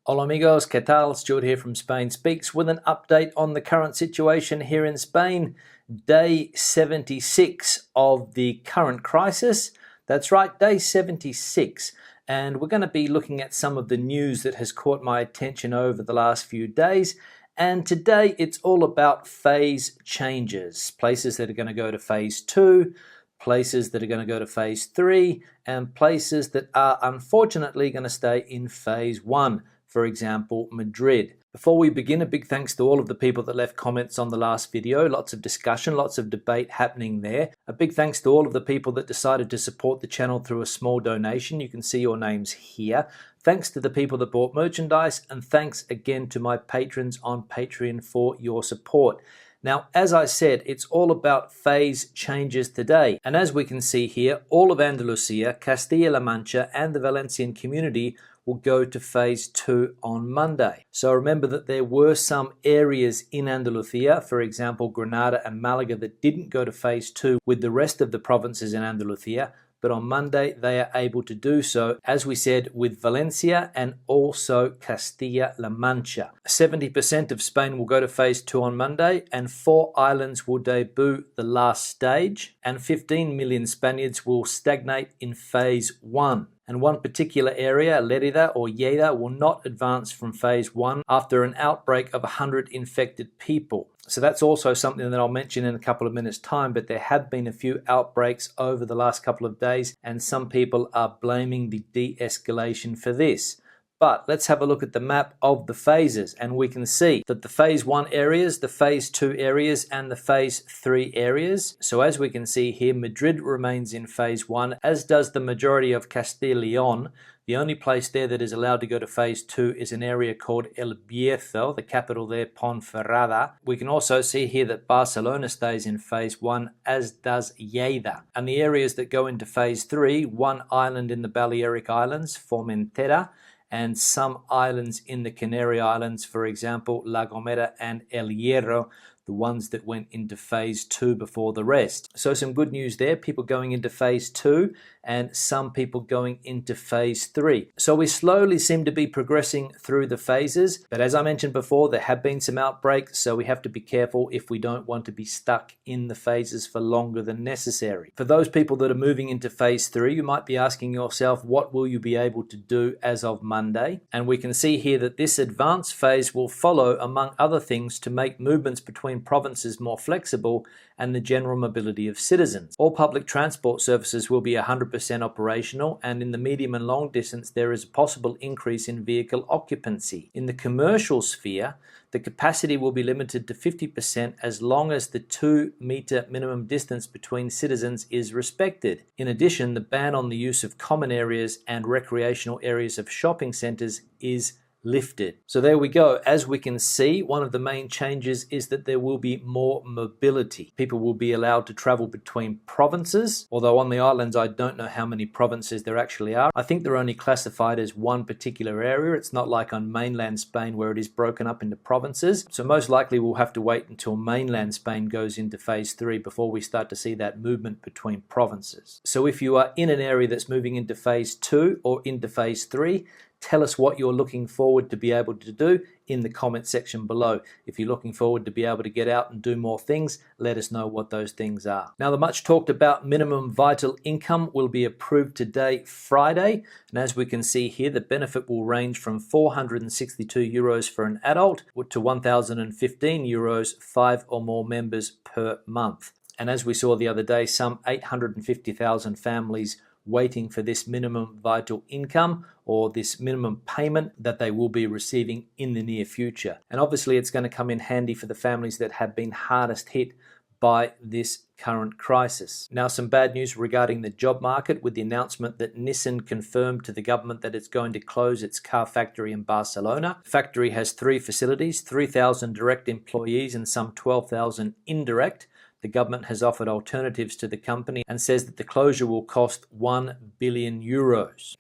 Hola amigos, ¿qué tal? Stuart here from Spain Speaks with an update on the current situation here in Spain. Day 76 of the current crisis. That's right, day 76. And we're going to be looking at some of the news that has caught my attention over the last few days. And today it's all about phase changes. Places that are going to go to phase 2, places that are going to go to phase 3, and places that are unfortunately going to stay in phase 1. For example, Madrid. Before we begin, a big thanks to all of the people that left comments on the last video. Lots of discussion, lots of debate happening there. A big thanks to all of the people that decided to support the channel through a small donation. You can see your names here. Thanks to the people that bought merchandise, and thanks again to my patrons on Patreon for your support. Now, as I said, it's all about phase changes today. And as we can see here, all of Andalusia, Castilla-La Mancha, and the Valencian community will go to phase 2 on Monday. So remember that there were some areas in Andalusia, for example, Granada and Malaga, that didn't go to phase 2 with the rest of the provinces in Andalusia. But on Monday, they are able to do so, as we said, with Valencia and also Castilla-La Mancha. 70% of Spain will go to phase 2 on Monday, and 4 islands will debut the last stage, and 15 million Spaniards will stagnate in phase 1. And one particular area, Lerida or Lleida, will not advance from phase 1 after an outbreak of 100 infected people. So that's also something that I'll mention in a couple of minutes' time, but there have been a few outbreaks over the last couple of days, and some people are blaming the de-escalation for this. But let's have a look at the map of the phases, and we can see that the phase 1 areas, the phase 2 areas, and the phase 3 areas. So as we can see here, Madrid remains in phase 1, as does the majority of Castilla y León. The only place there that is allowed to go to phase 2 is an area called El Bierzo, the capital there, Ponferrada. We can also see here that Barcelona stays in phase 1, as does Lleida. And the areas that go into phase 3, one island in the Balearic Islands, Formentera, and some islands in the Canary Islands, for example, La Gomera and El Hierro, the ones that went into phase 2 before the rest. So some good news there, people going into phase 2 and some people going into phase 3. So we slowly seem to be progressing through the phases, but as I mentioned before, there have been some outbreaks, so we have to be careful if we don't want to be stuck in the phases for longer than necessary. For those people that are moving into phase 3, you might be asking yourself, what will you be able to do as of Monday? And we can see here that this advanced phase will follow, among other things, to make movements between provinces more flexible and the general mobility of citizens. All public transport services will be 100% operational, and in the medium and long distance there is a possible increase in vehicle occupancy. In the commercial sphere, the capacity will be limited to 50% as long as the 2-meter minimum distance between citizens is respected. In addition, the ban on the use of common areas and recreational areas of shopping centres is lifted. So there we go. As we can see, one of the main changes is that there will be more mobility. People will be allowed to travel between provinces, although on the islands I don't know how many provinces there actually are. I think they're only classified as one particular area. It's not like on mainland Spain where it is broken up into provinces. So most likely we'll have to wait until mainland Spain goes into phase 3 before we start to see that movement between provinces. So if you are in an area that's moving into phase 2 or into phase 3, tell us what you're looking forward to be able to do in the comment section below. If you're looking forward to be able to get out and do more things, let us know what those things are. Now, the much talked about minimum vital income will be approved today, Friday. And as we can see here, the benefit will range from 462 euros for an adult to 1,015 euros, 5 or more members per month. And as we saw the other day, some 850,000 families waiting for this minimum vital income, or this minimum payment that they will be receiving in the near future. And obviously it's going to come in handy for the families that have been hardest hit by this current crisis. Now, some bad news regarding the job market, with the announcement that Nissan confirmed to the government that it's going to close its car factory in Barcelona. The factory has 3 facilities, 3,000 direct employees and some 12,000 indirect. The The government has offered alternatives to the company and says that the closure will cost €1 billion.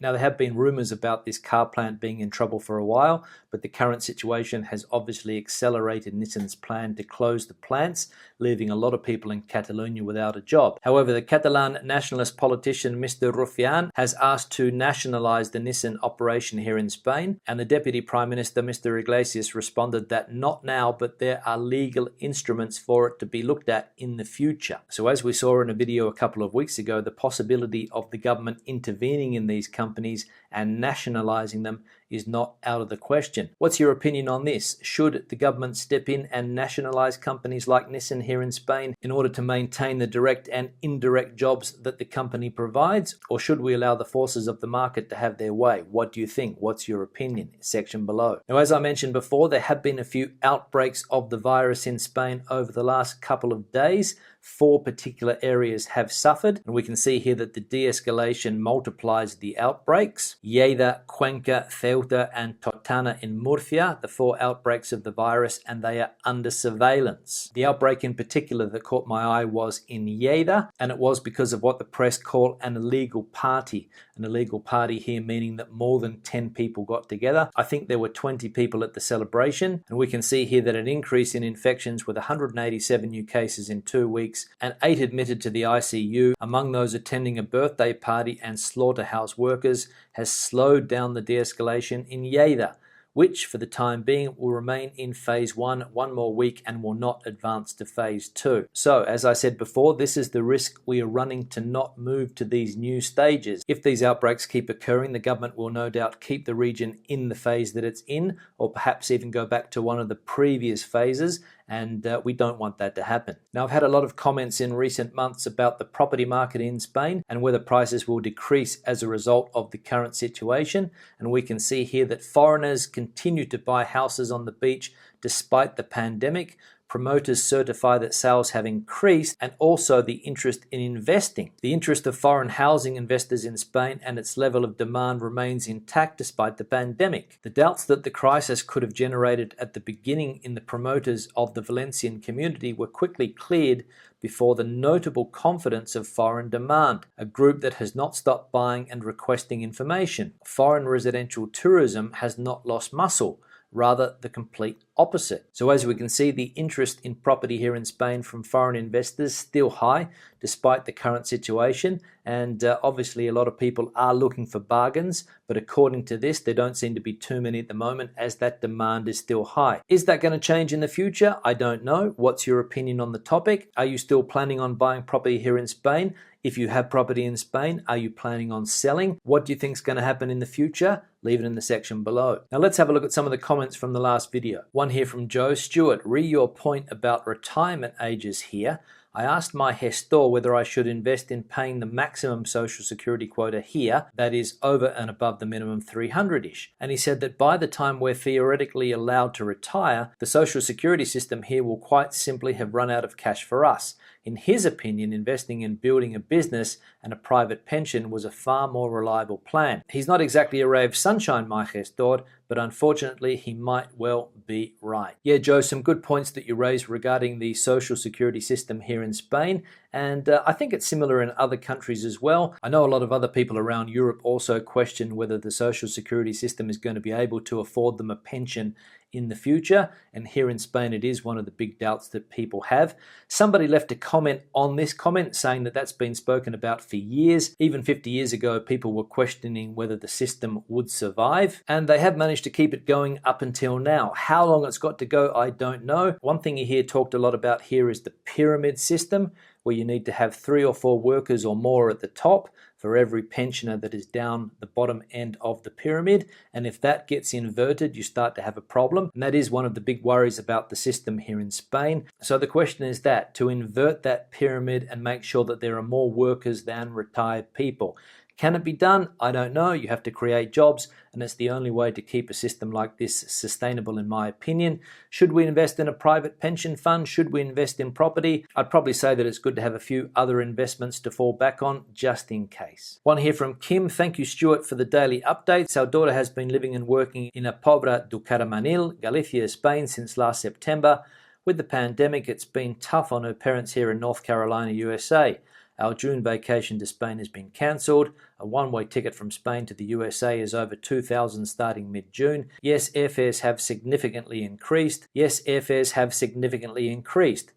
Now, there have been rumours about this car plant being in trouble for a while, but the current situation has obviously accelerated Nissan's plan to close the plants, leaving a lot of people in Catalonia without a job. However, the Catalan nationalist politician Mr. Rufián has asked to nationalise the Nissan operation here in Spain, and the Deputy Prime Minister Mr. Iglesias responded that not now, but there are legal instruments for it to be looked at in the future. So as we saw in a video a couple of weeks ago, the possibility of the government intervening in these companies and nationalising them is not out of the question. What's your opinion on this? Should the government step in and nationalise companies like Nissan here in Spain in order to maintain the direct and indirect jobs that the company provides? Or should we allow the forces of the market to have their way? What do you think? What's your opinion? Section below. Now, as I mentioned before, there have been a few outbreaks of the virus in Spain over the last couple of days. 4 particular areas have suffered, and we can see here that the de-escalation multiplies the outbreaks. Lleida, Cuenca, Ceuta and Totana in Murcia, the 4 outbreaks of the virus, and they are under surveillance. The outbreak in particular that caught my eye was in Lleida, and it was because of what the press call an illegal party. An illegal party here meaning that more than 10 people got together. I think there were 20 people at the celebration, and we can see here that an increase in infections with 187 new cases in 2 weeks and 8 admitted to the ICU among those attending a birthday party and slaughterhouse workers has slowed down the de-escalation in Lleida, which for the time being will remain in phase 1 one more week and will not advance to phase 2. So as I said before, this is the risk we are running to not move to these new stages. If these outbreaks keep occurring, the government will no doubt keep the region in the phase that it's in, or perhaps even go back to one of the previous phases, and we don't want that to happen. Now, I've had a lot of comments in recent months about the property market in Spain and whether prices will decrease as a result of the current situation, and we can see here that foreigners continue to buy houses on the beach despite the pandemic. Promoters certify that sales have increased, and also the interest in investing. The interest of foreign housing investors in Spain and its level of demand remains intact despite the pandemic. The doubts that the crisis could have generated at the beginning in the promoters of the Valencian community were quickly cleared before the notable confidence of foreign demand, a group that has not stopped buying and requesting information. Foreign residential tourism has not lost muscle, rather the complete opposite. So as we can see, the interest in property here in Spain from foreign investors still high despite the current situation, and obviously a lot of people are looking for bargains, but according to this there don't seem to be too many at the moment as that demand is still high. Is that going to change in the future? I don't know. What's your opinion on the topic? Are you still planning on buying property here in Spain? If you have property in Spain, are you planning on selling? What do you think is going to happen in the future? Leave it in the section below. Now let's have a look at some of the comments from the last video. One here from Joe Stewart. Re your point about retirement ages here. I asked my gestor whether I should invest in paying the maximum social security quota here, that is over and above the minimum 300-ish. And he said that by the time we're theoretically allowed to retire, the social security system here will quite simply have run out of cash for us. In his opinion, investing in building a business and a private pension was a far more reliable plan. He's not exactly a ray of sunshine, my gestor, but unfortunately he might well be right. Yeah, Joe, some good points that you raised regarding the social security system here in Spain, and I think it's similar in other countries as well. I know a lot of other people around Europe also question whether the social security system is going to be able to afford them a pension in the future, and here in Spain it is one of the big doubts that people have. Somebody left a comment on this comment saying that that's been spoken about for years. Even 50 years ago people were questioning whether the system would survive, and they have managed to keep it going up until now. How long it's got to go, I don't know. One thing you hear talked a lot about here is the pyramid system, where you need to have 3 or 4 workers or more at the top for every pensioner that is down the bottom end of the pyramid. And if that gets inverted, you start to have a problem. And that is one of the big worries about the system here in Spain. So the question is that, to invert that pyramid and make sure that there are more workers than retired people. Can it be done? I don't know. You have to create jobs, and it's the only way to keep a system like this sustainable, in my opinion. Should we invest in a private pension fund? Should we invest in property? I'd probably say that it's good to have a few other investments to fall back on, just in case. One here from Kim. Thank you, Stuart, for the daily updates. Our daughter has been living and working in a Pobra do Caramanil, Galicia, Spain, since last September. With the pandemic, it's been tough on her parents here in North Carolina, USA. Our June vacation to Spain has been cancelled. A one-way ticket from Spain to the USA is over $2,000 starting mid-June. Yes, airfares have significantly increased.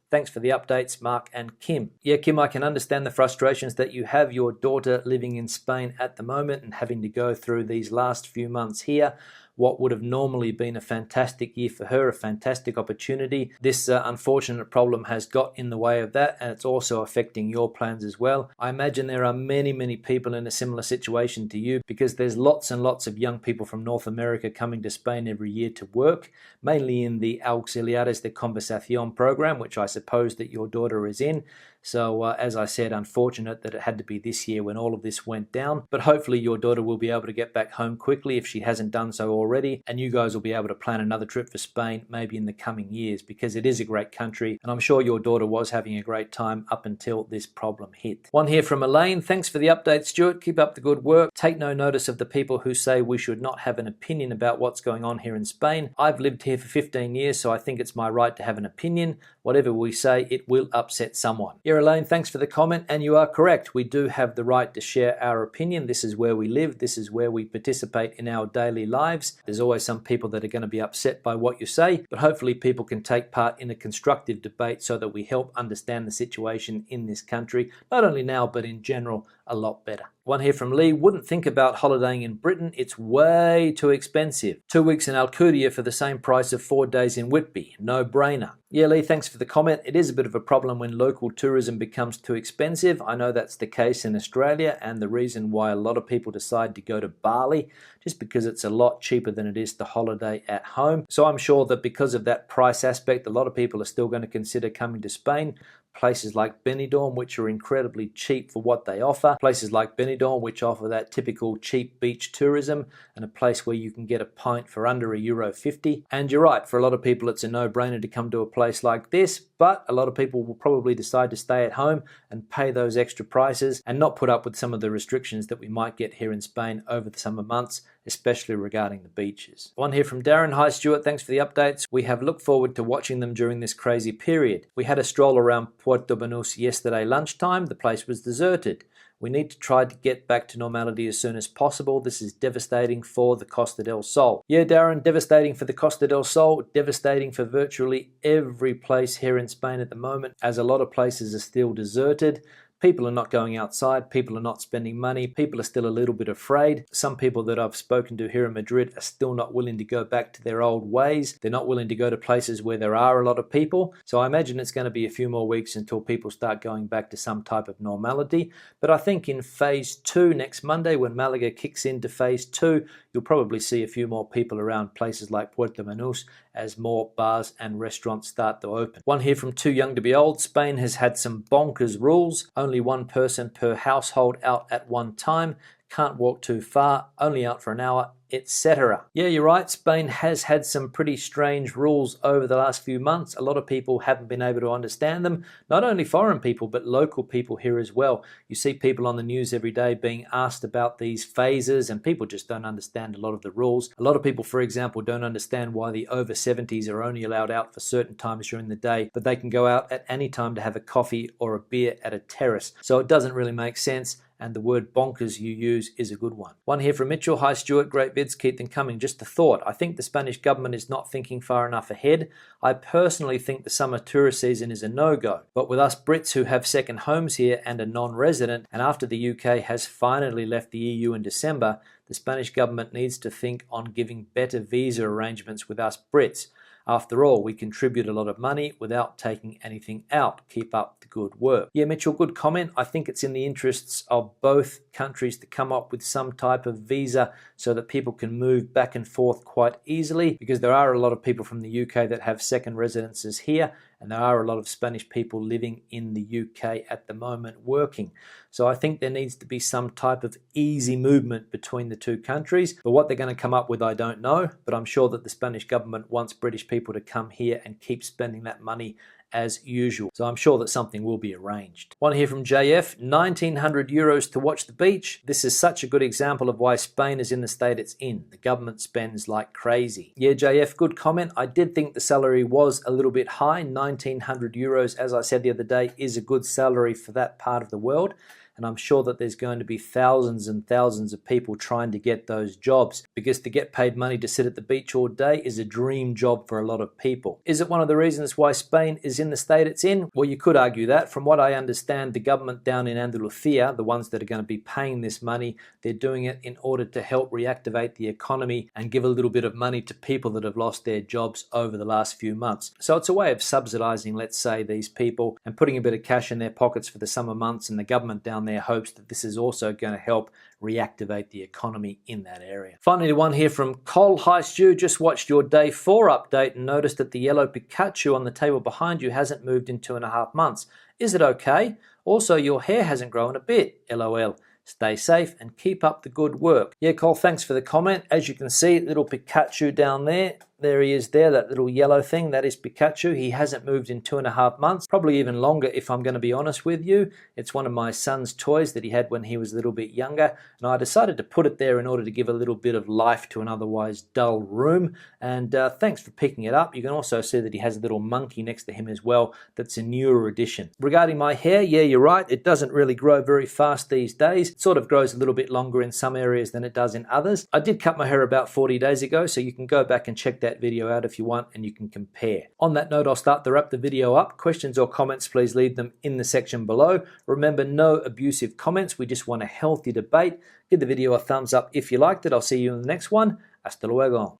Thanks for the updates, Mark and Kim. Yeah, Kim, I can understand the frustrations that you have. Your daughter living in Spain at the moment and having to go through these last few months here. What would have normally been a fantastic year for her, a fantastic opportunity. This unfortunate problem has got in the way of that, and it's also affecting your plans as well. I imagine there are many, many people in a similar situation to you, because there's lots and lots of young people from North America coming to Spain every year to work, mainly in the Auxiliares de Conversación program, which I suppose that your daughter is in. So as I said, unfortunate that it had to be this year when all of this went down. But hopefully your daughter will be able to get back home quickly if she hasn't done so already. And you guys will be able to plan another trip for Spain maybe in the coming years, because it is a great country. And I'm sure your daughter was having a great time up until this problem hit. One here from Elaine. Thanks for the update, Stuart. Keep up the good work. Take no notice of the people who say we should not have an opinion about what's going on here in Spain. I've lived here for 15 years, so I think it's my right to have an opinion. Whatever we say, it will upset someone. Yeah, Elaine, thanks for the comment, and you are correct. We do have the right to share our opinion. This is where we live. This is where we participate in our daily lives. There's always some people that are going to be upset by what you say, but hopefully people can take part in a constructive debate so that we help understand the situation in this country, not only now, but in general, a lot better. One here from Lee. Wouldn't think about holidaying in Britain. It's way too expensive. 2 weeks in Alcudia for the same price of 4 days in Whitby. No brainer. Yeah, Lee, thanks for the comment. It is a bit of a problem when local tourism becomes too expensive. I know that's the case in Australia, and the reason why a lot of people decide to go to Bali, just because it's a lot cheaper than it is to holiday at home. So I'm sure that because of that price aspect, a lot of people are still going to consider coming to Spain. Places like Benidorm, which are incredibly cheap for what they offer. Places like Benidorm, which offer that typical cheap beach tourism, and a place where you can get a pint for under €1.50. And you're right, for a lot of people it's a no-brainer to come to a place like this, but a lot of people will probably decide to stay at home and pay those extra prices and not put up with some of the restrictions that we might get here in Spain over the summer months, especially regarding the beaches. One here from Darren. Hi Stuart, thanks for the updates. We have looked forward to watching them during this crazy period. We had a stroll around Puerto Banús yesterday lunchtime. The place was deserted. We need to try to get back to normality as soon as possible. This is devastating for the Costa del Sol. Yeah, Darren, devastating for the Costa del Sol, devastating for virtually every place here in Spain at the moment, as a lot of places are still deserted. People are not going outside, people are not spending money, people are still a little bit afraid. Some people that I've spoken to here in Madrid are still not willing to go back to their old ways. They're not willing to go to places where there are a lot of people. So I imagine it's going to be a few more weeks until people start going back to some type of normality. But I think in phase 2 next Monday, when Malaga kicks into phase 2, you'll probably see a few more people around places like Puerto Banús as more bars and restaurants start to open. One here from Too Young to Be Old. Spain has had some bonkers rules. Only one person per household out at one time. Can't walk too far. Only out for an hour, etc. Yeah, you're right. Spain has had some pretty strange rules over the last few months. A lot of people haven't been able to understand them. Not only foreign people, but local people here as well. You see people on the news every day being asked about these phases, and people just don't understand a lot of the rules. A lot of people, for example, don't understand why the over 70s are only allowed out for certain times during the day, but they can go out at any time to have a coffee or a beer at a terrace. So it doesn't really make sense. And the word bonkers you use is a good one. One here from Mitchell. Hi Stuart, great vids, keep them coming. Just a thought, I think the Spanish government is not thinking far enough ahead. I personally think the summer tourist season is a no-go. But with us Brits who have second homes here and are non-resident, and after the UK has finally left the EU in December, the Spanish government needs to think on giving better visa arrangements with us Brits. After all, we contribute a lot of money without taking anything out. Keep up the good work. Yeah, Mitchell, good comment. I think it's in the interests of both countries to come up with some type of visa so that people can move back and forth quite easily, because there are a lot of people from the UK that have second residences here, and there are a lot of Spanish people living in the UK at the moment working. So I think there needs to be some type of easy movement between the two countries. But what they're going to come up with, I don't know. But I'm sure that the Spanish government wants British people to come here and keep spending that money as usual. So I'm sure that something will be arranged. One here from JF, 1900 euros to watch the beach. This is such a good example of why Spain is in the state it's in. The government spends like crazy. Yeah, JF, good comment. I did think the salary was a little bit high. 1900 euros, as I said the other day, is a good salary for that part of the world. And I'm sure that there's going to be thousands and thousands of people trying to get those jobs, because to get paid money to sit at the beach all day is a dream job for a lot of people. Is it one of the reasons why Spain is in the state it's in? Well, you could argue that. From what I understand, the government down in Andalusia, the ones that are going to be paying this money, they're doing it in order to help reactivate the economy and give a little bit of money to people that have lost their jobs over the last few months. So it's a way of subsidizing, let's say, these people and putting a bit of cash in their pockets for the summer months, and the government down there hopes that this is also going to help reactivate the economy in that area. Finally, one here from Cole. Hi Stu, just watched your day 4 update and noticed that the yellow Pikachu on the table behind you hasn't moved in 2.5 months. Is it okay? Also, your hair hasn't grown a bit. LOL. Stay safe and keep up the good work. Yeah, Cole, thanks for the comment. As you can see, little Pikachu down there. There he is there, that little yellow thing, that is Pikachu. He hasn't moved in 2.5 months, probably even longer if I'm going to be honest with you. It's one of my son's toys that he had when he was a little bit younger, and I decided to put it there in order to give a little bit of life to an otherwise dull room. And thanks for picking it up. You can also see that he has a little monkey next to him as well. That's a newer addition. Regarding my hair, yeah, you're right. It doesn't really grow very fast these days. It sort of grows a little bit longer in some areas than it does in others. I did cut my hair about 40 days ago, so you can go back and check that video out if you want, and you can compare. On that note, I'll start to wrap the video up. Questions or comments, please leave them in the section below. Remember, no abusive comments. We just want a healthy debate. Give the video a thumbs up if you liked it. I'll see you in the next one. Hasta luego.